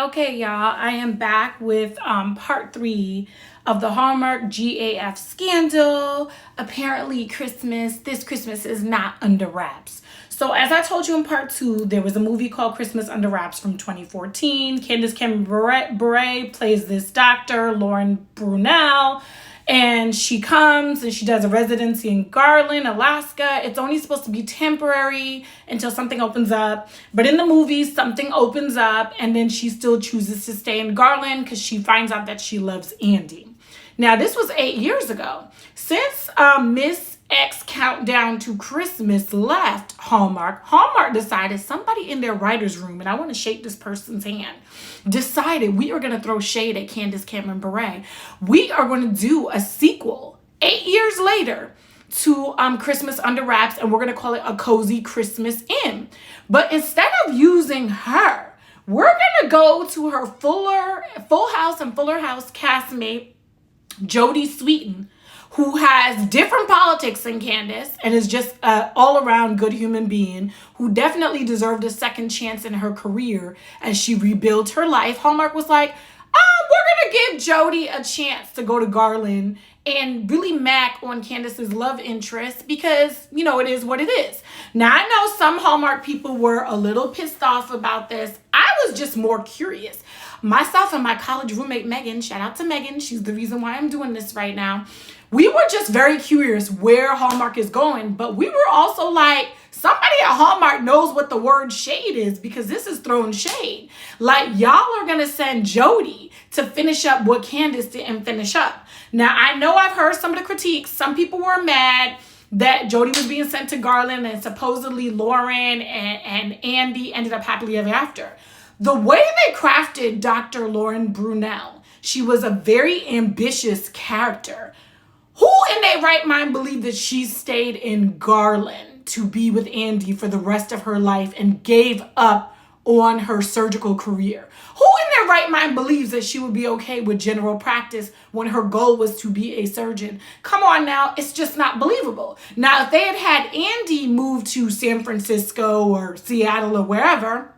Okay, y'all, I am back with part 3 of the Hallmark GAF scandal. Apparently, this Christmas is not under wraps. So, as I told you in part 2, there was a movie called Christmas Under Wraps from 2014. Candace Cameron Bure plays this doctor, Lauren Brunel. And she comes and she does a residency in Garland, Alaska. It's only supposed to be temporary until something opens up. But in the movie, something opens up and then she still chooses to stay in Garland because she finds out that she loves Andy. Now, this was 8 years ago. Since Miss X Countdown to Christmas left Hallmark decided somebody in their writer's room, and I want to shake this person's hand, decided we are going to throw shade at Candace Cameron Bure. We are going to do a sequel 8 years later to Christmas Under Wraps, and we're going to call it A Cozy Christmas In. But instead of using her, we're going to go to her Full House and Fuller House castmate, Jodie Sweetin, who has different politics than Candace and is just an all-around good human being who definitely deserved a second chance in her career as she rebuilt her life. Hallmark was like, we're going to give Jodie a chance to go to Garland and really mac on Candace's love interest because, it is what it is. Now, I know some Hallmark people were a little pissed off about this. I was just more curious. Myself and my college roommate, Megan, shout out to Megan. She's the reason why I'm doing this right now. We were just very curious where Hallmark is going, but we were also like, somebody at Hallmark knows what the word shade is because this is throwing shade. Like, y'all are going to send Jodie to finish up what Candace didn't finish up. Now, I know I've heard some of the critiques. Some people were mad that Jodie was being sent to Garland and supposedly Lauren and Andy ended up happily ever after. The way they crafted Dr. Lauren Brunel, she was a very ambitious character. Who in their right mind believed that she stayed in Garland to be with Andy for the rest of her life and gave up on her surgical career? Who in their right mind believes that she would be okay with general practice when her goal was to be a surgeon? Come on now, it's just not believable. Now, if they had Andy move to San Francisco or Seattle or wherever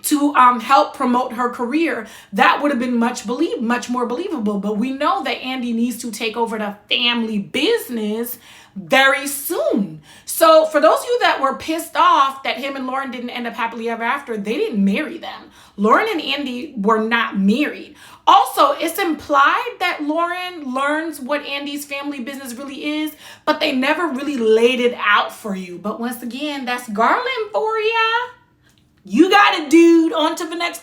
to help promote her career, that would have been much more believable. But we know that Andy needs to take over the family business very soon. So for those of you that were pissed off that him and Lauren didn't end up happily ever after, they didn't marry them. Lauren and Andy were not married. Also, it's implied that Lauren learns what Andy's family business really is, but they never really laid it out for you. But once again, that's Garland for ya. You got it, dude. On to the next